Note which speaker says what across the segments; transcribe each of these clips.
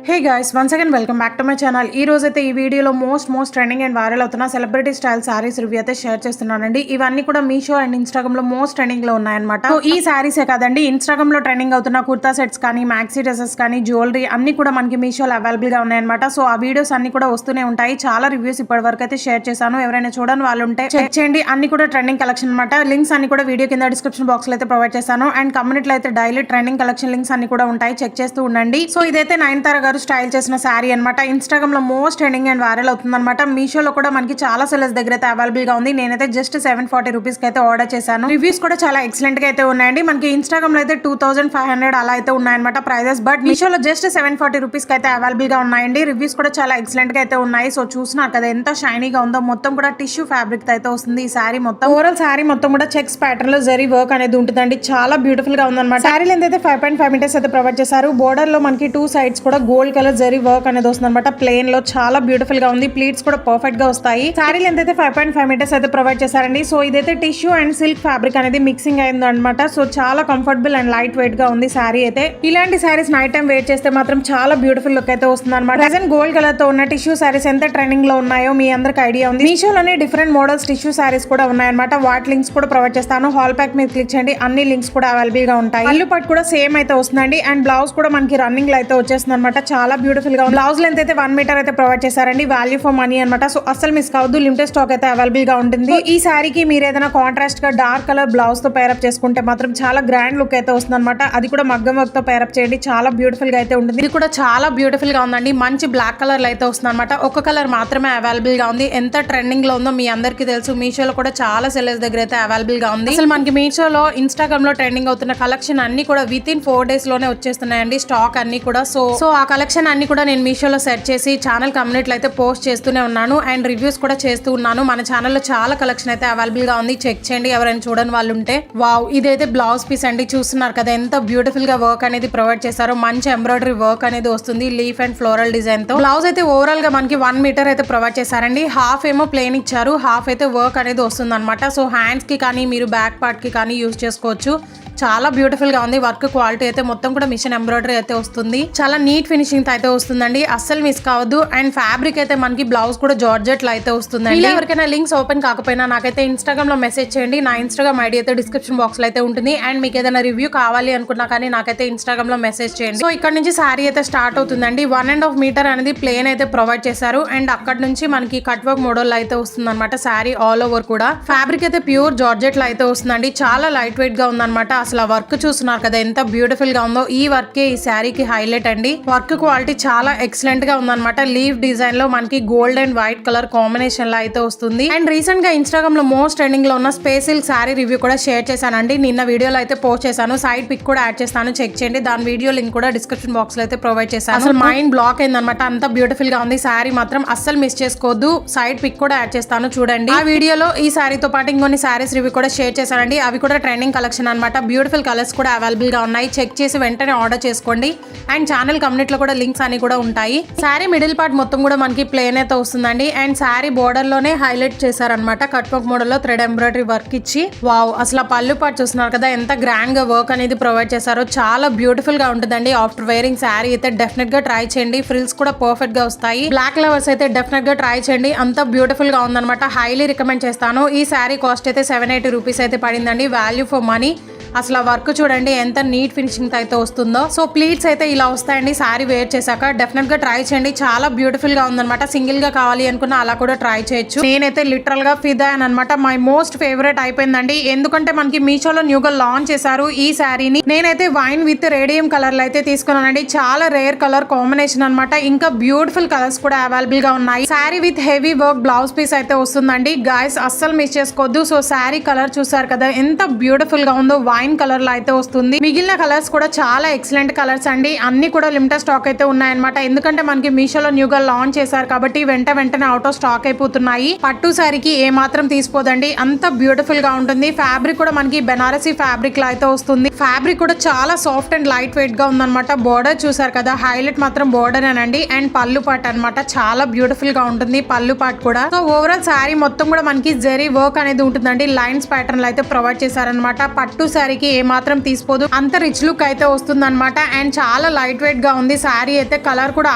Speaker 1: Hey guys once again welcome back to my channel. ఈ రోజు అయితే ఈ వీడియోలో మోస్ట్ ట్రెండింగ్ అండ్ వైరల్ అవుతున్న సెలబ్రిటీ స్టైల్ సారీస్ రివ్యూ అయితే షేర్ చేస్తున్నానండి. ఇవన్నీ కూడా మీషో అండ్ ఇన్స్టాగ్రామ్ లో మోస్ట్ ట్రెండింగ్ లో ఉన్నాయన్నమాట. సో ఈ సారీసే కాదండి, ఇన్స్టాగ్రామ్ లో ట్రెండింగ్ అవుతున్న కుర్తా సెట్స్ కానీ, మ్యాక్సీ డ్రెసెస్ కానీ, జ్యువెలరీ అన్ని కూడా మనకి మీషోలో అవైలబుల్ గా ఉన్నాయన్నమాట. సో ఆ వీడియోస్ అన్ని కూడా వస్తూనే ఉంటాయి. చాలా రివ్యూస్ ఇప్పటి వరకు అయితే షేర్ చేశాను. ఎవరైనా చూడని వాళ్ళు ఉంటే చెక్ చేయండి. అన్ని కూడా ట్రెండింగ్ కలెక్షన్ అనమాట. లింక్స్ అన్ని కూడా వీడియో కింద డిస్క్రిప్షన్ బాక్స్ లో అయితే ప్రొవైడ్ చేశాను. అండ్ కమ్యూనిటీలో అయితే డైలీ ట్రెండింగ్ కలెక్షన్ లింక్స్ అన్ని కూడా ఉంటాయి, చెక్ చేస్తూ ఉండండి. సో ఇదైతే నయనతార గారు స్టైల్ చేసిన సారీ అనమాట. ఇన్స్టాగ్రామ్ లో మోస్ట్ ట్రెండింగ్ అండ్ వైరల్ అవుతుంది అనమాట. మీషోలో కూడా మనకి చాలా సెల్లర్స్ దగ్గర అయితే అవైలబుల్ గా ఉంది. నేనైతే జస్ట్ 740 రూపీస్ కి అయితే ఆర్డర్ చేశాను. రివ్యూస్ కూడా చాలా ఎక్సలెంట్ గా అయితే ఉన్నాయండి. మనకి ఇన్స్టాగ్రామ్ లో అయితే 2500 అలా అయితే ఉన్నాయన్నమాట ప్రైజెస్. బట్ మీషోలో జస్ట్ 740 రూపీస్ కి అయితే అవైలబుల్ గా ఉన్నాయండి. రివ్యూస్ కూడా చాలా ఎక్సలెంట్ గా అయితే ఉన్నాయి. సో చూస్తున్నారు కదా ఎంత షైనీగా ఉందో. మొత్తం కూడా టిష్యూ ఫ్యాబ్రిక్ అయితే వస్తుంది ఈ సారీ మొత్తం. ఓవరాల్ సారీ మొత్తం కూడా చెక్స్ ప్యాటర్న్ లో జరీ వర్క్ అనేది ఉంటుందండి. చాలా బ్యూటిఫుల్ గా ఉందన్నమాట. సారీ లెంత్ అయితే 5.5 మీటర్స్ అయితే ప్రొవైడ్ చేశారు. బోర్డర్ లో మనకి 2 సైడ్స్ కూడా గోల్డ్ కలర్ జరీ వర్క్ అనేది వస్తుంది అనమాట. ప్లేన్ లో చాలా బ్యూటిఫుల్ గా ఉంది. ప్లీట్స్ కూడా పర్ఫెక్ట్ గా వస్తాయి. సారీ లెంత్ అయితే 5.5 మీటర్స్ అయితే ప్రొవైడ్ చేశారండి. సో ఇదైతే టిష్యూ అండ్ సిల్క్ ఫ్యాబ్రిక్ అనేది మిక్సింగ్ అయింది అనమాట. సో చాలా కంఫర్టబుల్ అండ్ లైట్ వెయిట్ గా ఉంది సారీ అయితే. ఇలాంటి సారీస్ నైట్ టైం వేర్ చేస్తే మాత్రం చాలా బ్యూటిఫుల్ లుక్ అయితే వస్తుంది అనమాట. ప్రెజెంట్ గోల్డ్ కలర్ తో ఉన్న టిష్యూ సారీస్ ఎంత ట్రెండింగ్ లో ఉన్నాయో మీ అందరికి ఐడియా ఉంది. మీషోలోనే డిఫరెంట్ మోడల్స్ టిష్యూ సారీస్ కూడా ఉన్నాయన్నమాట. వాటి లింక్స్ కూడా ప్రొవైడ్ చేస్తాను. హాల్ ప్యాక్ మీద క్లిక్ చేయండి, అన్ని లింక్స్ కూడా అవైలబుల్ గా ఉంటాయి. పళ్ళు పట్టు కూడా సేమ్ అయితే వస్తుందండి. అండ్ బ్లౌజ్ కూడా మనకి రన్నింగ్ లో అయితే వచ్చేస్తుంది అనమాట. చాలా బ్యూటిఫుల్ గా ఉంది. బ్లౌజ్ లెంత్ అయితే 1 మీటర్ అయితే ప్రొవైడ్ చేశారండి. వాల్యూ ఫర్ మనీ అనమాట. సో అసలు మిస్ కావద్దు. లిమిటెడ్ స్టాక్ అయితే అవైలబుల్ గా ఉంటుంది. ఈ సారీకి మీరు ఏదైనా కాంట్రాస్ట్ గా డార్క్ కలర్ బ్లౌజ్ తో పేరప్ చేసుకుంటే మాత్రం చాలా గ్రాండ్ లుక్ అయితే వస్తుంది అనమాట. అది కూడా మగ్గం వర్క్ తో పేరప్ చేయండి, చాలా బ్యూటిఫుల్ గా అయితే ఉంటుంది. ఇది కూడా చాలా బ్యూటిఫుల్ గా ఉందండి. మంచి బ్లాక్ కలర్ లో అయితే వస్తుంది అనమాట. ఒక కలర్ మాత్రమే అవైలబుల్ గా ఉంది. ఎంత ట్రెండింగ్ లో ఉందో మీ అందరికీ తెలుసు. మీషోలో కూడా చాలా సెల్లర్స్ దగ్గర అయితే అవైలబుల్ గా ఉంది. అసలు మనకి మీషోలో ఇన్స్టాగ్రామ్ లో ట్రెండింగ్ అవుతున్న కలెక్షన్ అన్ని కూడా విత్ ఇన్ 4 days లోనే వచ్చేస్తున్నాయండి స్టాక్ అన్ని కూడా. సో ఆ కలెక్షన్ అన్ని కూడా నేను మీషోలో సెట్ చేసి ఛానల్ కమ్యూనిటీలో అయితే పోస్ట్ చేస్తూనే ఉన్నాను. అండ్ రివ్యూస్ కూడా చేస్తూ ఉన్నాను. మన ఛానల్లో చాలా కలెక్షన్ అయితే అవైలబుల్ గా ఉంది, చెక్ చేయండి ఎవరైనా చూడని వాళ్ళు ఉంటే. వావ్, ఇదైతే బ్లౌజ్ పీస్ అండి. చూస్తున్నారు కదా ఎంత బ్యూటిఫుల్ గా వర్క్ అనేది ప్రొవైడ్ చేశారో. మంచి ఎంబ్రాయిడరీ వర్క్ అనేది వస్తుంది లీఫ్ అండ్ ఫ్లోరల్ డిజైన్ తో. బ్లౌజ్ అయితే ఓవరాల్ గా మనకి 1 మీటర్ అయితే ప్రొవైడ్ చేశారండి. హాఫ్ ఏమో ప్లెయిన్ ఇచ్చారు, హాఫ్ అయితే వర్క్ అనేది వస్తుంది అనమాట. సో హ్యాండ్స్ కి కానీ మీరు బ్యాక్ పార్ట్ కి కానీ యూజ్ చేసుకోవచ్చు. చాలా బ్యూటిఫుల్ గా ఉంది. వర్క్ క్వాలిటీ అయితే మొత్తం కూడా మిషన్ ఎంబ్రాయిడరీ అయితే వస్తుంది. చాలా నీట్ ఫినిషింగ్ అయితే వస్తుందండి. అస్సలు మిస్ కావద్దు. అండ్ ఫ్యాబ్రిక్ అయితే మనకి బ్లౌజ్ కూడా జార్జెట్ లో అయితే వస్తుందండి. ఎవరికైనా లింక్స్ ఓపెన్ కాకపోయినా నాకైతే ఇన్స్టాగ్రామ్ లో మెసేజ్ చేయండి. నా ఇన్స్టాగ్రామ్ ఐడి అయితే డిస్క్రిప్షన్ బాక్స్ లో అయితే ఉంటుంది. అండ్ మీకు ఏదైనా రివ్యూ కావాలి అనుకున్నా కానీ నాకైతే ఇన్స్టాగ్రామ్ లో మెసేజ్ చేయండి. సో ఇక్కడ నుంచి సారీ అయితే స్టార్ట్ అవుతుందండి. 1.5 మీటర్ అనేది ప్లేన్ అయితే ప్రొవైడ్ చేశారు. అండ్ అక్కడ నుంచి మనకి కట్ వర్క్ మోడల్ లో అయితే వస్తుంది అనమాట. సారీ ఆల్ ఓవర్ కూడా ఫ్యాబ్రిక్ అయితే ప్యూర్ జార్జెట్ లో అయితే వస్తుందండి. చాలా లైట్ వెయిట్ గా ఉందన్నమాట. అసలు ఆ వర్క్ చూస్తున్నారు కదా ఎంత బ్యూటిఫుల్ గా ఉందో. ఈ వర్క్ ఈ శారీకి హైలైట్ అండి. వర్క్ క్వాలిటీ చాలా ఎక్సలెంట్ గా ఉందన్నమాట. లీవ్ డిజైన్ లో మనకి gold and white colour combination లో అయితే వస్తుంది. అండ్ రీసెంట్ గా ఇన్స్టాగ్రామ్ లో మోస్ట్ ట్రెండింగ్ లో ఉన్న స్పేస్ సిల్క్ శారీ రివ్యూ కూడా షేర్ చేశానండి. నిన్న వీడియోలో అయితే పోస్ట్ చేశాను. సైడ్ పిక్ కూడా యాడ్ చేస్తాను, చెక్ చేయండి. దాని వీడియో లింక్ కూడా డిస్క్రిప్షన్ బాక్స్ లో అయితే ప్రొవైడ్ చేశాను. అసలు మైండ్ బ్లాక్ అయిందనమాట. అంత బ్యూటిఫుల్ గా ఉంది శారీ మాత్రం. అస్సలు మిస్ చేసుకోవద్దు. సైడ్ పిక్ కూడా యాడ్ చేస్తాను చూడండి. ఆ వీడియోలో ఈ శారీతో పాటు ఇంకొన్ని శారీస్ రివ్యూ కూడా షేర్ చేశానండి. అవి కూడా ట్రెండింగ్ కలెక్షన్ అనమాట. బ్యూటిఫుల్ కలర్స్ కూడా అవైలబుల్ గా ఉన్నాయి. చెక్ చేసి వెంటనే ఆర్డర్ చేసుకోండి. అండ్ ఛానల్ కమ్యూనిటీలో కూడా లింక్స్ అన్ని కూడా ఉంటాయి. శారీ మిడిల్ పార్ట్ మొత్తం కూడా మనకి ప్లేన్ అయితే వస్తుందండి. అండ్ శారీ బోర్డర్ లోనే హైలైట్ చేశారనమాట. కట్ వర్క్ మోడల్ లో థ్రెడ్ ఎంబ్రాయిడరీ వర్క్ ఇచ్చి. వావ్, అసలు ఆ పళ్ళు పార్ట్ చూస్తున్నారు కదా ఎంత గ్రాండ్ గా వర్క్ అనేది ప్రొవైడ్ చేశారో. చాలా బ్యూటిఫుల్ గా ఉంటుందండి. ఆఫ్టర్ వేరింగ్ శారీ అయితే డెఫినెట్ గా ట్రై చేయండి. ఫ్రిల్స్ కూడా పర్ఫెక్ట్ గా వస్తాయి. బ్లాక్ లవర్స్ అయితే డెఫినెట్ గా ట్రై చేయండి. అంత బ్యూటిఫుల్ గా ఉందన్నమాట. హైలీ రికమెండ్ చేస్తాను. ఈ శారీ కాస్ట్ అయితే 780 రూపీస్ అయితే పడిందండి. Value for money. అసలు ఆ వర్క్ చూడండి ఎంత నీట్ ఫినిషింగ్ అయితే వస్తుందో. సో ప్లీట్స్ అయితే ఇలా వస్తాయండి. సారీ వేర్ చేశాక డెఫినెట్ గా ట్రై చేయండి. చాలా బ్యూటిఫుల్ గా ఉందన్నమాట. సింగిల్ గా కావాలి అనుకున్నా అలా కూడా ట్రై చేయొచ్చు. నేనైతే లిటరల్ గా ఫిదా అనమాట. మై మోస్ట్ ఫేవరెట్ అయిపోయిందండి. ఎందుకంటే మనకి మీషోలో న్యూగా లాంచ్ చేశారు ఈ శారీని. నేనైతే వైన్ విత్ రేడియం కలర్ లో అయితే తీసుకున్నానండి. చాలా రేర్ కలర్ కాంబినేషన్ అనమాట. ఇంకా బ్యూటిఫుల్ కలర్స్ కూడా అవైలబుల్ గా ఉన్నాయి. Sari with heavy work blouse piece అయితే వస్తుందండి. గాయస్ అస్సలు మిస్ చేసుకోవద్దు. సో శారీ కలర్ చూసారు కదా ఎంత బ్యూటిఫుల్ గా ఉందో. వైన్ కలర్ లో అయితే వస్తుంది. మిగిలిన కలర్స్ కూడా చాలా ఎక్సలెంట్ కలర్స్ అండి. అన్ని కూడా లిమిటెడ్ స్టాక్ అయితే ఉన్నాయన్నమాట. ఎందుకంటే మనకి మీషోలో న్యూగా లాంచ్ చేశారు కాబట్టి వెంటనే అవుట్ ఆఫ్ స్టాక్ అయిపోతున్నాయి. పట్టు సారీకి ఏ మాత్రం తీసిపోదండి. అంత బ్యూటిఫుల్ గా ఉంటుంది. ఫ్యాబ్రిక్ కూడా మనకి బెనారసీ ఫ్యాబ్రిక్ లో అయితే వస్తుంది. ఫ్యాబ్రిక్ కూడా చాలా సాఫ్ట్ అండ్ లైట్ వెయిట్ గా ఉందన్నమాట. బోర్డర్ చూసారు కదా, హైలైట్ మాత్రం బోర్డర్ అనండి. అండ్ పళ్ళు పార్ట్ అనమాట. చాలా బ్యూటిఫుల్ గా ఉంటుంది పళ్ళు పార్ట్ కూడా. సో ఓవరాల్ శారీ మొత్తం కూడా మనకి జరీ వర్క్ అనేది ఉంటుందండి. లైన్స్ ప్యాటర్న్ లో అయితే ప్రొవైడ్ చేశారనమాట. పట్టు శారీ శారీకి ఏ మాత్రం తీసిపోదు, అంత రిచ్ లుక్ అయితే వస్తుంది అనమాట. అండ్ చాలా లైట్ వెయిట్ గా ఉంది శారీ అయితే. కలర్ కూడా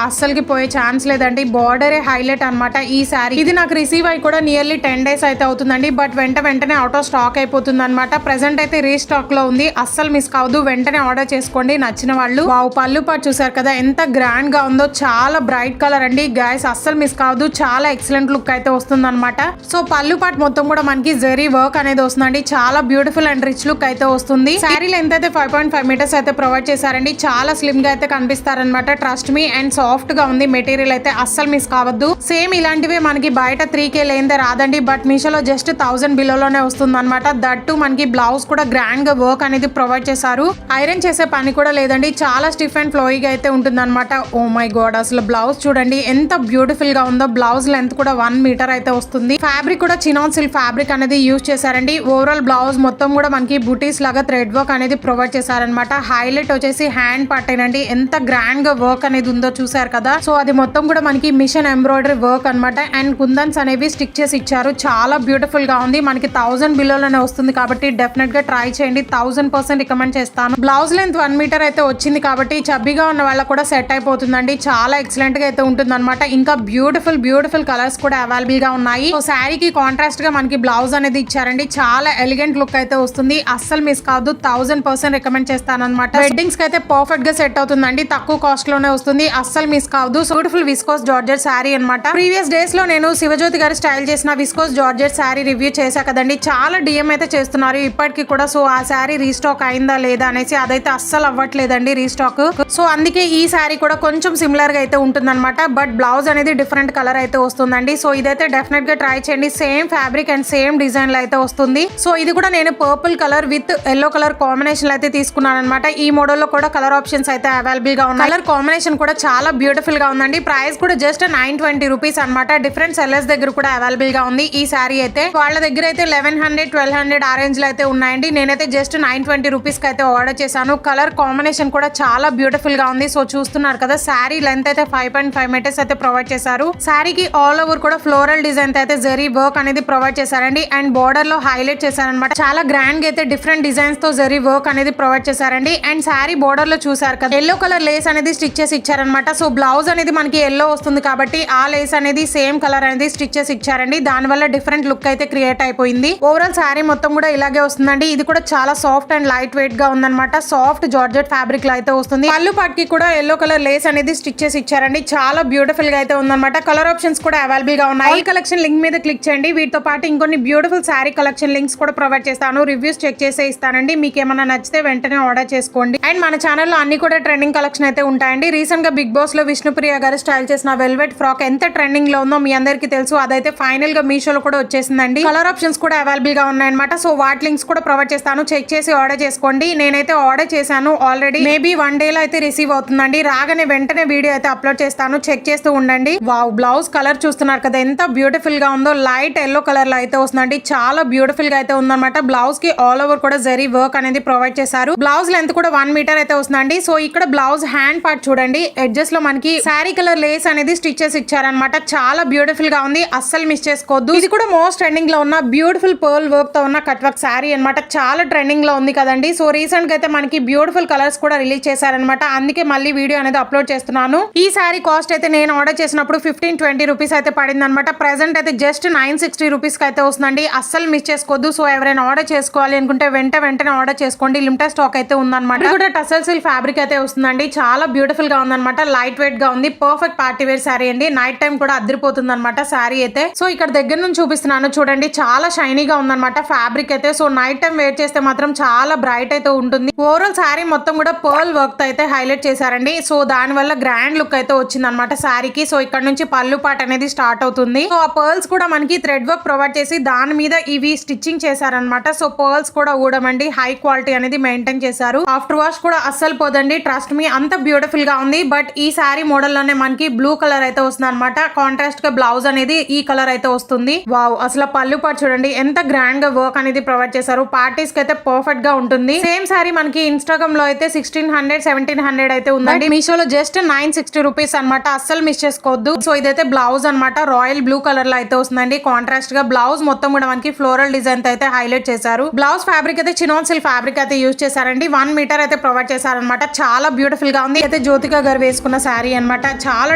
Speaker 1: అస్సలకి పోయే ఛాన్స్ లేదండి. బార్డరే హైలైట్ అనమాట ఈ శారీ. ఇది నాకు రిసీవ్ అయ్యి కూడా నియర్లీ 10 days అయితే అవుతుందండి. బట్ వెంటనే అవుట్ ఆఫ్ స్టాక్ అయిపోతుంది అనమాట. ప్రెసెంట్ అయితే రీస్టాక్ లో ఉంది. అస్సలు మిస్ కావద్దు, వెంటనే ఆర్డర్ చేసుకోండి నచ్చిన వాళ్ళు. వావ్, పళ్ళు పాటు చూసారు కదా ఎంత గ్రాండ్ గా ఉందో. చాలా బ్రైట్ కలర్ అండి గైస్, అస్సలు మిస్ కావద్దు. చాలా ఎక్సలెంట్ లుక్ అయితే వస్తుంది అనమాట. సో పళ్ళు పాటు మొత్తం కూడా మనకి జరీ వర్క్ అనేది వస్తుందండి. చాలా బ్యూటిఫుల్ అండ్ రిచ్ లుక్ అయితే వస్తుంది. శారీ లెంత్ అయితే 5.5 meters అయితే ప్రొవైడ్ చేశారండి. చాలా స్లిమ్ గా అయితే కనిపిస్తారనమాట. Trust me. అండ్ సాఫ్ట్ గా ఉంది మెటీరియల్ అయితే, అస్సలు మిస్ కావద్దు. సేమ్ ఇలాంటివి మనకి బయట 3K లేనిదే రాదండి. బట్ మీషోలో జస్ట్ 1000 బిలోలోనే వస్తుంది అనమాట. దట్టు మనకి బ్లౌజ్ కూడా గ్రాండ్ గా వర్క్ అనేది ప్రొవైడ్ చేశారు. ఐరన్ చేసే పని కూడా లేదండి. చాలా స్టిఫ్ అండ్ ఫ్లోయిగా అయితే ఉంటుంది అనమాట. ఓ మై గాడ్, అసలు బ్లౌజ్ చూడండి ఎంత బ్యూటిఫుల్ గా ఉందో. బ్లౌజ్ లెంత్ కూడా 1 meter అయితే వస్తుంది. ఫ్యాబ్రిక్ కూడా చినాన్ సిల్క్ ఫ్యాబ్రిక్ అనేది యూజ్ చేశారండి. ఓవరాల్ బ్లౌజ్ మొత్తం కూడా మనకి బుటీస్ లాగా థ్రెడ్ వర్క్ అనేది ప్రొవైడ్ చేశారనమాట. హైలైట్ వచ్చేసి హ్యాండ్ పట్టేనండి. ఎంత గ్రాండ్ గా వర్క్ అనేది ఉందో చూసారు కదా. సో అది మొత్తం కూడా మనకి మిషన్ ఎంబ్రాయిడరీ వర్క్ అనమాట. అండ్ కుందన్స్ అనేవి స్టిక్ చేసి ఇచ్చారు. చాలా బ్యూటిఫుల్ గా ఉంది. మనకి 1000 బిలోలోనే వస్తుంది కాబట్టి డెఫినెట్ గా ట్రై చేయండి. 1000% రికమెండ్ చేస్తాను. బ్లౌజ్ లెంత్ 1 meter అయితే వచ్చింది కాబట్టి చబ్బీగా ఉన్న వాళ్ళకు కూడా సెట్ అయిపోతుందండి. చాలా ఎక్సలెంట్ గా అయితే ఉంటుంది అనమాట. ఇంకా బ్యూటిఫుల్ కలర్స్ కూడా అవైలబుల్ గా ఉన్నాయి. సో శారీకి కాంట్రాస్ట్ గా మనకి బ్లౌజ్ అనేది ఇచ్చారండి. చాలా ఎలిగెంట్ లుక్ అయితే వస్తుంది. అస్సలు మిస్ కాదు. 1000% రికమెండ్ చేస్తాను అనమాట. వెడ్డింగ్స్ కి అయితే పర్ఫెక్ట్ గా సెట్ అవుతుందండి. తక్కువ కాస్ట్ లోనే వస్తుంది. అస్సలు మిస్ కాదు. బ్యూటిఫుల్ విస్కోస్ జార్జెట్ శారీ అనమాట. ప్రీవియస్ డేస్ లో నేను శివజ్యోతి గారి స్టైల్ చేసిన విస్కోస్ జార్జెట్ శారీ రివ్యూ చేశా కదండి. చాలా డిఎం అయితే చేస్తున్నారు ఇప్పటికి కూడా. సో ఆ శారీ రీస్టాక్ అయిందా లేదా అనేసి, అదైతే అస్సలు అవ్వట్లేదండి రీస్టాక్. సో అందుకే ఈ శారీ కూడా కొంచెం సిమిలర్ గా అయితే ఉంటుంది అనమాట. బట్ బ్లౌజ్ అనేది డిఫరెంట్ కలర్ అయితే వస్తుందండి. సో ఇదైతే డెఫినెట్ గా ట్రై చేయండి. Same fabric and same design లో అయితే వస్తుంది. సో ఇది కూడా నేను purple colour with yellow colour combination అయితే తీసుకున్నాను అనమాట. ఈ మోడల్ లో కూడా కలర్ ఆప్షన్స్ అయితే అవైలబుల్ గా ఉన్నాయి. కలర్ కాంబినేషన్ కూడా చాలా బ్యూటిఫుల్ గా ఉందండి. ప్రైస్ కూడా జస్ట్ 920 rupees అనమాట. డిఫరెంట్ సెల్లర్స్ దగ్గర కూడా అవైలబుల్ గా ఉంది ఈ శారీ అయితే. వాళ్ళ దగ్గర అయితే 1100, 1200 ఆ రేంజ్ లో అయితే ఉన్నాయండి. నేనైతే జస్ట్ 920 rupees కి అయితే ఆర్డర్ చేశాను. కలర్ కాంబినేషన్ కూడా చాలా బ్యూటిఫుల్ గా ఉంది. సో చూస్తున్నారు కదా, శారీ లెంత్ అయితే 5.5 meters అయితే ప్రొవైడ్ చేశారు. శారీకి ఆల్ ఓవర్ కూడా ఫ్లోరల్ డిజైన్ అయితే జరీ వర్క్ అనేది ప్రొవైడ్ చేశారండి. అండ్ బోర్డర్ లో హైలైట్ చేశారనమాట. చాలా గ్రాండ్ గా అయితే డిఫరెంట్ డిజైన్స్ తో జరీ వర్క్ అనేది ప్రొవైడ్ చేశారండి. అండ్ శారీ బోర్డర్ లో చూసారు కదా, ఎల్లో కలర్ లేస్ అనేది స్టిచ్ చేసి ఇచ్చారనమాట. సో బ్లౌజ్ అనేది మనకి ఎల్లో వస్తుంది కాబట్టి ఆ లేస్ అనేది సేమ్ కలర్ అనేది స్టిచ్ చేసి ఇచ్చారండి. దాని వల్ల డిఫరెంట్ లుక్ అయితే క్రియేట్ అయిపోయింది. ఓవరాల్ శారీ మొత్తం కూడా ఇలాగే వస్తుందండి. ఇది కూడా చాలా సాఫ్ట్ అండ్ లైట్ వెయిట్ గా ఉందన్నమాట. సాఫ్ట్ జార్జెట్ ఫ్యాబ్రిక్ లో అయితే వస్తుంది. పళ్ళు పాటికి కూడా ఎల్లో కలర్ లేస్ అనేది స్టిచ్ చేసి ఇచ్చారండి. చాలా బ్యూటిఫుల్ గా అయితే ఉందన్నమాట. కలర్ ఆప్షన్స్ కూడా అవైలబుల్ గా ఉన్నాయి. ఆల్ కలెక్షన్ లింక్ మీద క్లిక్ చేయండి. వీటితో పాటు ఇంకొన్ని బ్యూటిఫుల్ శారీ కలెక్షన్ లింక్స్ కూడా ప్రొవైడ్ చేస్తాను. రివ్యూస్ చెక్ చేసే ఇస్తానండి. మీకు ఏమైనా నచ్చితే వెంటనే ఆర్డర్ చేసుకోండి. అండ్ మన ఛానల్లో అన్ని కూడా ట్రెండింగ్ కలెక్షన్ అయితే ఉంటాయండి. రీసెంట్ గా బిగ్ బాస్ లో విష్ణుప్రియ గారు స్టైల్ చేసిన వెల్వెట్ ఫ్రాక్ ఎంత ట్రెండింగ్ లో ఉందో మీ అందరికీ తెలుసు. అదైతే ఫైనల్ గా మీషోలో కూడా వచ్చేసిందండి. కలర్ ఆప్షన్స్ కూడా అవైలబుల్ గా ఉన్నాయన్నమాట. సో వాటి లింక్స్ కూడా ప్రొవైడ్ చేస్తాను. చెక్ చేసి ఆర్డర్ చేసుకోండి. నేనైతే ఆర్డర్ చేశాను ఆల్రెడీ. మేబీ 1 day లో అయితే రిసీవ్ అవుతుందండి. రాగానే వెంటనే వీడియో అయితే అప్లోడ్ చేస్తాను. చెక్ చేస్తూ ఉండండి. వావ్, బ్లౌజ్ కలర్ చూస్తున్నారు కదా ఎంత బ్యూటిఫుల్ గా ఉందో. లైట్ ఎల్లో కలర్ లో అయితే వస్తుందండి. చాలా బ్యూటిఫుల్ గా అయితే ఉందన్నమాట. బ్లౌజ్ కి ఆల్ ఓవర్ కూడా జరీ వర్క్ అనేది ప్రొవైడ్ చేశారు. బ్లౌజ్ లెంత్ కూడా 1 meter అయితే వస్తుందండి. సో ఇక్కడ బ్లౌజ్ హ్యాండ్ పార్ట్ చూడండి, ఎడ్జెస్ లో మనకి శారీ కలర్ లేస్ అనేది స్టిచ్ చేసి ఇచ్చారనమాట. చాలా బ్యూటిఫుల్ గా ఉంది. అస్సలు మిస్ చేసుకోవద్దు. ఇది కూడా మోస్ట్ ట్రెండింగ్ లో ఉన్న బ్యూటిఫుల్ పర్ల్ వర్క్ తో ఉన్న కట్ వర్క్ శారీ అనమాట. చాలా ట్రెండింగ్ లో ఉంది కదండి. సో రీసెంట్ గా అయితే మనకి బ్యూటిఫుల్ కలర్స్ కూడా రిలీజ్ చేశారనమాట. అందుకే మళ్ళీ వీడియో అనేది అప్లోడ్ చేస్తున్నాను. ఈ శారీ కాస్ట్ అయితే నేను ఆర్డర్ చేసినప్పుడు 15-20 rupees అయితే పడింది అనమాట. ప్రెసెంట్ అయితే జస్ట్ 960 rupees కి అయితే వస్తుందండి. అస్సలు మిస్ చేసుకోవద్దు. సో ఎవరైనా ఆర్డర్ చేసుకోవాలి అనుకుంటే వెంటనే ఆర్డర్ చేసుకోండి. లిమిటెడ్ స్టాక్ అయితే ఉందన్నమాట. ఇది కూడా టసల్ సిల్క్ ఫ్యాబ్రిక్ అయితే వస్తుందండి. చాలా బ్యూటిఫుల్ గా ఉందన్నమాట. లైట్ వెయిట్ గా ఉంది. పర్ఫెక్ట్ పార్టీ వేర్ శారీ అండి. నైట్ టైం కూడా అదిరిపోతుంది అనమాట శారీ అయితే. సో ఇక్కడ దగ్గర నుంచి చూపిస్తున్నాను చూడండి. చాలా షైనీగా ఉందన్నమాట ఫ్యాబ్రిక్ అయితే. సో నైట్ టైం వేర్ చేస్తే మాత్రం చాలా బ్రైట్ అయితే ఉంటుంది. ఓవరాల్ శారీ మొత్తం కూడా పర్ల్ వర్క్ తో అయితే హైలైట్ చేశారండి. సో దాని వల్ల గ్రాండ్ లుక్ అయితే వచ్చింది అనమాట శారీకి. సో ఇక్కడ నుంచి పళ్ళు పాట అనేది స్టార్ట్ అవుతుంది. సో ఆ పర్ల్స్ కూడా మనకి థ్రెడ్ వర్క్ ప్రొవైడ్ చేసి దాని మీద ఇవి స్టిచ్చింగ్ చేశారనమాట. సో పర్ల్స్ కూడా ఊడమండి హై క్వాలిటీ అనేది మెయింటైన్ చేశారు. ఆఫ్టర్ వాష్ కూడా అస్సలు పోదండి. ట్రస్ట్ మీ, అంత బ్యూటిఫుల్ గా ఉంది. బట్ ఈ శారీ మోడల్ లోనే మనకి బ్లూ కలర్ అయితే వస్తుంది అనమాట. కాంట్రాస్ట్ గా బ్లౌజ్ అనేది ఈ కలర్ అయితే వస్తుంది. వావ్, అసలు పళ్ళు పాటు చూడండి ఎంత గ్రాండ్ గా వర్క్ అనేది ప్రొవైడ్ చేశారు. పార్టీస్ కి అయితే పర్ఫెక్ట్ గా ఉంటుంది. సేమ్ శారీ మనకి ఇన్స్టాగ్రామ్ లో అయితే 1600, 1700 అయితే ఉందండి. మీషోలో జస్ట్ 960 rupees అనమాట. అస్సలు మిస్ చేసుకోవద్దు. సో ఇదైతే బ్లౌజ్ అనమాట. రాయల్ బ్లూ కలర్ లో అయితే వస్తుందండి. కాంట్రాస్ట్ గా బ్లౌజ్ మొత్తం కూడా మనకి ఫ్లోరల్ డిజైన్ అయితే హైలైట్ చేశారు. బ్లౌజ్ ఫ్యాబ్రిక్ అయితే చినాన్ సిల్క్ ఫ్యాబ్రిక్ అయితే యూజ్ చేశారండి. 1 మీటర్ అయితే ప్రొవైడ్ చేశారనమాట. చాలా బ్యూటిఫుల్ గా ఉంది. అయితే జ్యోతిక గారు వేసుకున్న శారీ అనమాట. చాలా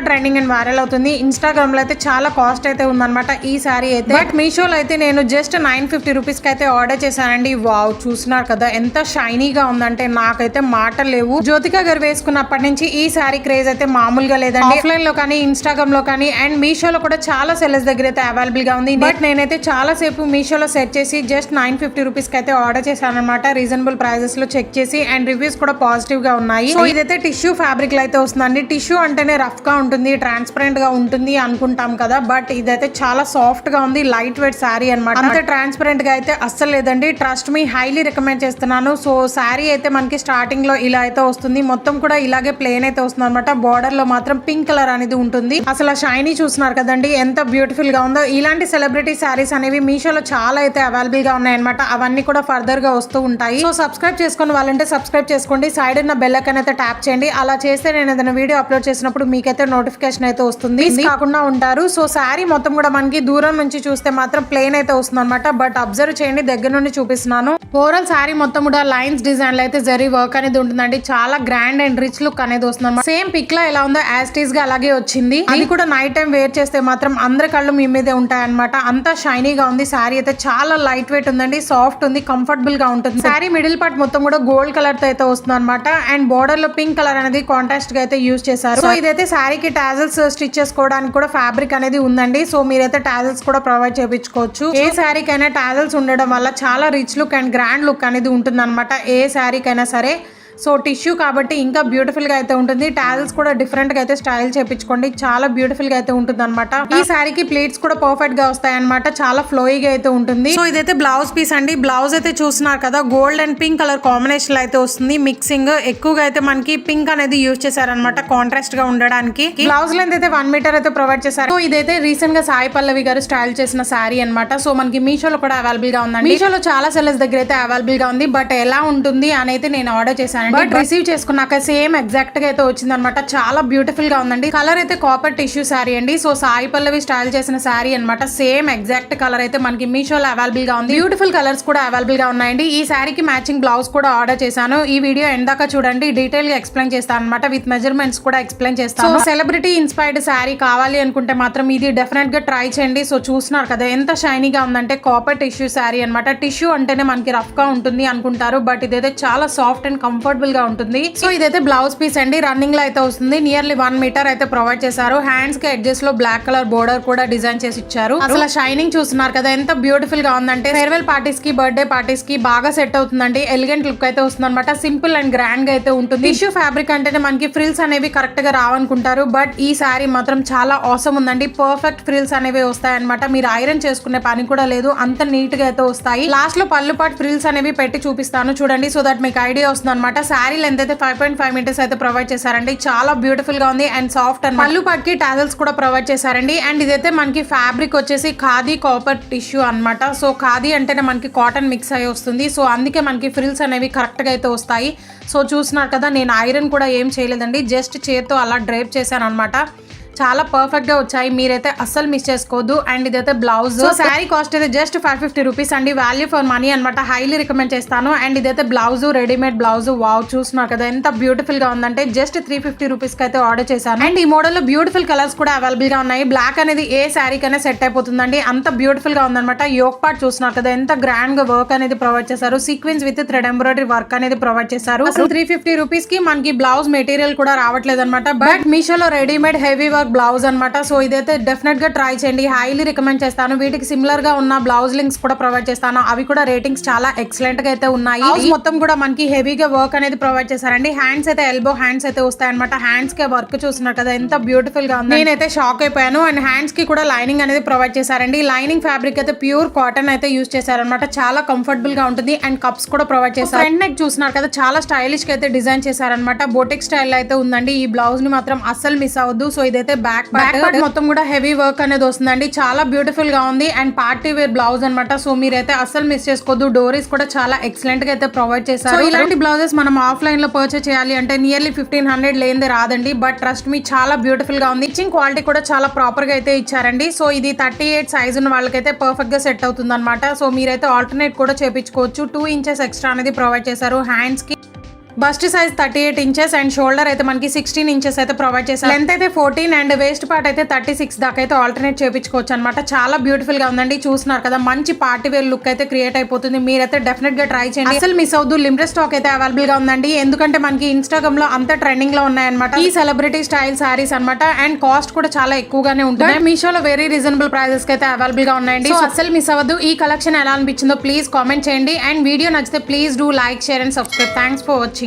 Speaker 1: ట్రెండింగ్ అండ్ వైరల్ అవుతుంది. ఇన్స్టాగ్రామ్ లో అయితే చాలా కాస్ట్ అయితే ఉందన్నమాట ఈ శారీ అయితే. బట్ మీషోలో అయితే నేను జస్ట్ 950 రూపీస్ కి అయితే ఆర్డర్ చేశానండి. వావ్, చూస్తున్నారు కదా ఎంత షైనీగా ఉందంటే నాకైతే మాటలు లేవు. జ్యోతిక గారు వేసుకున్నప్పటి నుంచి ఈ శారీ క్రేజ్ అయితే మామూలుగా లేదండి. ఆఫ్లైన్ లో కానీ ఇన్స్టాగ్రామ్ లో కానీ అండ్ మీషోలో కూడా చాలా సెల్లర్స్ దగ్గర అయితే అవైలబుల్ గా ఉంది. బట్ నేనైతే చాలా సేపు మీషోలో సెర్చ్ చేసి జస్ట్ 950 రూపీస్ కి అయితే ఆర్డర్ చేశాను అనమాట. రీజనబుల్ ప్రైజెస్ లో చెక్ చేసి అండ్ రివ్యూస్ కూడా పాజిటివ్ గా ఉన్నాయి. సో ఇదైతే టిష్యూ ఫ్యాబ్రిక్ లో అయితే వస్తుందండి. టిష్యూ అంటేనే రఫ్ గా ఉంటుంది, ట్రాన్స్పరెంట్ గా ఉంటుంది అనుకుంటాం కదా, బట్ ఇదైతే చాలా సాఫ్ట్ గా ఉంది. లైట్ వెయిట్ శారీ అనమాట. అంతే ట్రాన్స్పరెంట్ గా అయితే అస్సలు లేదండి. ట్రస్ట్ మీ, హైలీ రికమెండ్ చేస్తున్నాను. సో శారీ అయితే మనకి స్టార్టింగ్ లో ఇలా అయితే వస్తుంది. మొత్తం కూడా ఇలాగే ప్లేన్ అయితే వస్తుంది అనమాట. బార్డర్ లో మాత్రం పింక్ కలర్ అనేది ఉంటుంది. అసలు షైనీ చూస్తున్నారు కదండి ఎంత బ్యూటిఫుల్ గా ఉందో. ఇలాంటి సెలబ్రిటీ శారీస్ అనేవి మీషోలో చాలా అయితే అవైలబుల్ గా ఉన్నాయన్నమాట. అవన్నీ కూడా ఫర్దర్ గా వస్తూ ఉంటాయి. సో సబ్స్క్రైబ్ చేసుకుని వాళ్ళంటే సబ్స్క్రైబ్ చేసుకోండి. సైడ్ ఉన్న బెల్ ఐకాన్ అయితే ట్యాప్ చేయండి. అలా చేస్తే నేను ఏదైనా వీడియో అప్లోడ్ చేసినప్పుడు మీకైతే నోటిఫికేషన్ అయితే వస్తుంది. కాకుండా ఉంటారు. సో శారీ మొత్తం కూడా మనకి దూరం నుంచి చూస్తే మాత్రం ప్లేన్ అయితే వస్తుంది అనమాట. బట్ అబ్జర్వ్ చేయండి, దగ్గర నుండి చూపిస్తున్నాను. ఓవరాల్ శారీ మొత్తం కూడా లైన్స్ డిజైన్ లో అయితే జరీ వర్క్ అనేది ఉంటుందండి. చాలా గ్రాండ్ అండ్ రిచ్ లుక్ అనేది వస్తుంది అనమాట. సేమ్ పిక్ లో ఎలా ఉందో యాజ్ టీజ్ గా అలాగే వచ్చింది. అది కూడా నైట్ టైం వేర్ చేస్తే మాత్రం అందరి కళ్ళు మీ మీదే ఉంటాయి అనమాట. అంతా షైనీగా ఉంది. శారీ అయితే చాలా లైట్ వెయిట్ ఉందండి. సాఫ్ట్ ఉంది, కంఫర్టబుల్ గా ఉంటుంది. శారీ మిడిల్ పార్ట్ మొత్తం కూడా గోల్డ్ కలర్ తో అయితే వస్తుంది అనమాట. అండ్ బోర్డర్ లో పింక్ కలర్ అనేది కాంట్రాస్ట్ గా అయితే యూజ్ చేశారు. సో ఇదైతే శారీకి టాజల్స్ స్టిచ్ చేసుకోవడానికి కూడా ఫ్యాబ్రిక్ అనేది ఉందండి. సో మీరైతే టాజల్స్ కూడా ప్రొవైడ్ చేయించుకోవచ్చు. ఏ శారీకైనా టాజల్స్ ఉండడం వల్ల చాలా rich look and grand look అనేది ఉంటుంది అనమాట. ఏ శారీకైనా సరే. సో టిష్యూ కాబట్టి ఇంకా బ్యూటిఫుల్ గా అయితే ఉంటుంది. టాజల్స్ కూడా డిఫరెంట్ గా అయితే స్టైల్ చేపించుకోండి. చాలా బ్యూటిఫుల్ గా అయితే ఉంటుంది అనమాట. ఈ శారీకి ప్లీట్స్ కూడా పర్ఫెక్ట్ గా వస్తాయి అనమాట. చాలా ఫ్లోయిగా అయితే ఉంటుంది. సో ఇదైతే బ్లౌజ్ పీస్ అండి. బ్లౌజ్ అయితే చూస్తున్నారు కదా, gold and pink colour combination అయితే వస్తుంది. మిక్సింగ్ ఎక్కువగా అయితే మనకి పింక్ అనేది యూజ్ చేశారనమాట కాంట్రాస్ట్ గా ఉండడానికి. బ్లౌజ్ లెంత్ అయితే 1 మీటర్ అయితే ప్రొవైడ్ చేశారు. సో ఇదైతే రీసెంట్ గా సాయి పల్లవి గారు స్టైల్ చేసిన శారీ అనమాట. సో మనకి మీషోలో కూడా అవైలబుల్ గా ఉందండి. మీషోలో చాలా సెల్లర్స్ దగ్గర అయితే అవైలబుల్ గా ఉంది. బట్ ఎలా ఉంటుంది అనేది నేను ఆర్డర్ చేశాను. బట్ రిసీవ్ చేసుకున్నాక సేమ్ ఎగ్జాక్ట్ గా అయితే వచ్చింది అనమాట. చాలా బ్యూటిఫుల్ గా ఉందండి. కలర్ అయితే కాపర్ టిష్యూ శారీ అండి. సో సాయి పల్లవి స్టైల్ చేసిన శారీ అనమాట. సేమ్ ఎగ్జాక్ట్ కలర్ అయితే మనకి మీషోలో అవైలబుల్ గా ఉంది. బ్యూటిఫుల్ కలర్స్ కూడా అవైలబుల్ గా ఉన్నాయండి. ఈ శారీకి మ్యాచింగ్ బ్లౌజ్ కూడా ఆర్డర్ చేశాను. ఈ వీడియో ఎండ్ దాకా చూడండి, డీటెయిల్ గా ఎక్స్ప్లెయిన్ చేస్తాను అనమాట. విత్ మెజర్మెంట్స్ కూడా ఎక్స్ప్లెయిన్ చేస్తాను. సో సెలబ్రిటీ ఇన్స్పైర్డ్ శారీ కావాలి అనుకుంటే మాత్రం ఇది డెఫినెట్ గా ట్రై చేయండి. సో చూస్తున్నారు కదా ఎంత షైనీగా ఉందంటే, కాపర్ టిష్యూ శారీ అనమాట. టిష్యూ అంటేనే మనకి రఫ్ గా ఉంటుంది అనుకుంటారు, బట్ ఇదైతే చాలా సాఫ్ట్ అండ్ కంఫర్టబుల్ గా ఉంటుంది. సో ఇదైతే బ్లౌజ్ పీస్ అండి. రన్నింగ్ లో అయితే వస్తుంది. నియర్లీ 1 మీటర్ అయితే ప్రొవైడ్ చేశారు. హ్యాండ్స్ కి ఎడ్జెస్ లో బ్లాక్ కలర్ బోర్డర్ కూడా డిజైన్ చేసి ఇచ్చారు. అసలు షైనింగ్ చూస్తున్నారు కదా ఎంత బ్యూటిఫుల్ గా ఉందంటే, ఫేర్వెల్ పార్టీస్ కి, బర్త్డే పార్టీస్ కి బాగా సెట్ అవుతుందండి. ఎలిగెంట్ లుక్ అయితే వస్తుంది అనమాట. సింపుల్ అండ్ గ్రాండ్ గా అయితే ఉంటుంది. టిష్యూ ఫ్యాబ్రిక్ అంటేనే మనకి ఫ్రిల్స్ అనేవి కరెక్ట్ గా రావనుకుంటారు, బట్ ఈ శారీ మాత్రం చాలా ఆసమ్ ఉందండి. పర్ఫెక్ట్ ఫ్రిల్స్ అనేవి వస్తాయి అనమాట. మీరు ఐరన్ చేసుకునే పని కూడా లేదు, అంత నీట్ గా అయితే వస్తాయి. లాస్ట్ లో పళ్ళు పాటు ఫ్రిల్స్ అనేవి పెట్టి చూపిస్తాను చూడండి, సో దట్ మీకు ఐడియా వస్తుంది అనమాట. శారీ లెంత్ అయితే 5.5 మీటర్స్ అయితే ప్రొవైడ్ చేశారండి. చాలా బ్యూటిఫుల్ గా ఉంది అండ్ సాఫ్ట్ అండ్ పళ్ళు పాటుకి టాజల్స్ కూడా ప్రొవైడ్ చేశారండి. అండ్ ఇదైతే మనకి ఫ్యాబ్రిక్ వచ్చేసి ఖాదీ కాపర్ టిష్యూ అనమాట. సో ఖాదీ అంటేనే మనకి కాటన్ మిక్స్ అయ్యి వస్తుంది. సో అందుకే మనకి ఫ్రిల్స్ అనేవి కరెక్ట్ గా అయితే వస్తాయి. సో చూస్తున్నారు కదా, నేను ఐరన్ కూడా ఏం చేయలేదండి, జస్ట్ చేత్తో అలా డ్రైప్ చేశాను అనమాట. చాలా పర్ఫెక్ట్ గా వచ్చాయి. మీరైతే అస్సలు మిస్ చేసుకోవద్దు. అండ్ ఇదైతే బ్లౌజ్. సో శారీ కాస్ట్ అయితే జస్ట్ 550 రూపీస్ అండి. వాల్యూ ఫర్ మనీ అనమాట. హైలీ రికమెండ్ చేస్తాను. అండ్ ఇదైతే బ్లౌజ్, రెడీమేడ్ బ్లౌజ్. వావ్, చూస్తున్నారు కదా ఎంత బ్యూటిఫుల్ గా ఉందంటే, జస్ట్ 350 రూపీస్ కి అయితే ఆర్డర్ చేశాను. అండ్ ఈ మోడల్ లో బ్యూటిఫుల్ కలర్స్ కూడా అవైలబుల్ గా ఉన్నాయి. బ్లాక్ అనేది ఏ శారీ కైనా సెట్ అయిపోతుందండి, అంత బ్యూటిఫుల్ గా ఉందన్నమాట. యోక్ పార్ట్ చూస్తున్నారు కదా ఎంత గ్రాండ్ గా వర్క్ అనేది ప్రొవైడ్ చేశారు. Sequence with thread embroidery work అనేది ప్రొవైడ్ చేశారు. అసలు 350 రూపీస్ కి మనకి బ్లౌజ్ మెటీరియల్ కూడా రావట్లేదు అనమాట. బట్ మీషోలో రెడీమేడ్ హెవీ వర్క్ బ్లౌజ్ అనమాట. సో ఇదైతే డెఫినెట్ గా ట్రై చేయండి, హైలీ రికమెండ్ చేస్తాను. వీటికి సిమిలర్ గా ఉన్న బ్లౌజ్ లింక్స్ కూడా ప్రొవైడ్ చేస్తాను. అవి కూడా రేటింగ్స్ చాలా ఎక్సలెంట్ గా అయితే ఉన్నాయి. మొత్తం కూడా మనకి హెవీగా వర్క్ అనేది ప్రొవైడ్ చేశారండి. హ్యాండ్స్ అయితే ఎల్బో హ్యాండ్స్ అయితే వస్తాయి అనమాట. హ్యాండ్స్ కి వర్క్ చూస్తున్నారు కదా ఎంత బ్యూటిఫుల్ గా ఉంది. నేనైతే షాక్ అయిపోయాను. అండ్ హ్యాండ్స్ కి కూడా లైనింగ్ అనేది ప్రొవైడ్ చేశారండి. లైనింగ్ ఫ్యాబ్రిక్ అయితే ప్యూర్ కాటన్ అయితే యూజ్ చేశారనమాట. చాలా కంఫర్టబుల్ గా ఉంటుంది. అండ్ కప్స్ కూడా ప్రొవైడ్ చేశారు. ఫ్రంట్ నెక్ చూస్తున్నారు కదా చాలా స్టైలిష్ గా అయితే డిజైన్ చేశారనమాట. బోటిక్ స్టైల్ అయితే ఉందండి. ఈ బ్లౌజ్ ని మాత్రం అస్సలు మిస్ అవ్వద్దు. సో ఇదైతే అయితే బ్యాక్ పార్ట్ మొత్తం కూడా హెవీ వర్క్ అనేది వస్తుందండి. చాలా బ్యూటిఫుల్ గా ఉంది అండ్ పార్టీ వేర్ బ్లౌజ్ అనమాట. సో మీరైతే అస్సలు మిస్ చేసుకోవద్దు. డోరీస్ కూడా చాలా ఎక్సలెంట్ గా అయితే ప్రొవైడ్ చేశారు. సో ఇలాంటి బ్లౌజెస్ మనం ఆఫ్లైన్ లో పర్చేస్ చేయాలి అంటే నియర్లీ 1500 లేనిదే రాదండి. బట్ ట్రస్ట్ మీ చాలా బ్యూటిఫుల్ గా ఉంది. స్టిచ్చింగ్ క్వాలిటీ కూడా చాలా ప్రాపర్ గా అయితే ఇచ్చారండి. సో ఇది 38 సైజ్ ఉన్న వాళ్ళకైతే పర్ఫెక్ట్ గా సెట్ అవుతుంది అనమాట. సో మీరైతే ఆల్టర్నేట్ కూడా చేపించుకోవచ్చు. 2 ఇంచెస్ ఎక్స్ట్రా అనేది ప్రొవైడ్ చేశారు. హ్యాండ్స్ కి bust size 38 inches and shoulder అయితే మనకి 16 ఇంచెస్ అయితే ప్రొవైడ్ చేశారు. లెంత్ అయితే 14 అండ్ వేస్ట్ పార్ట్ అయితే 36 దాకా అయితే ఆల్టర్నేట్ చేయించుకోవచ్చు అనమాట. చాలా బ్యూటిఫుల్ గా ఉందండి. చూస్తున్నారు కదా, మంచి పార్టీ వేర్ లుక్ అయితే క్రియేట్ అయిపోతుంది. మీరైతే డెఫినెట్ గా ట్రై చేయండి. అసలు మిస్ అవుద్దు. లిమిటెడ్ స్టాక్ అయితే అవైలబుల్ గా ఉందండి. ఎందుకంటే మనకి ఇన్స్టాగ్రామ్ లో అంత ట్రెండింగ్ లో ఉన్నాయన్నమాట ఈ సెలబ్రిటీ స్టైల్ సారీస్ అనమాట. అండ్ కాస్ట్ కూడా చాలా ఎక్కువగానే ఉంటుంది. మీషోలో వెరీ రీజనబుల్ ప్రైజెస్ కి అయితే అవైలబుల్ గా ఉన్నాయండి. సో అసలు మిస్ అవ్వద్దు. ఈ కలెక్షన్ ఎలా అనిపించిందో ప్లీజ్ కామెంట్ చేయండి. అండ్ వీడియో నచ్చితే please do like, share and subscribe. Thanks for watching.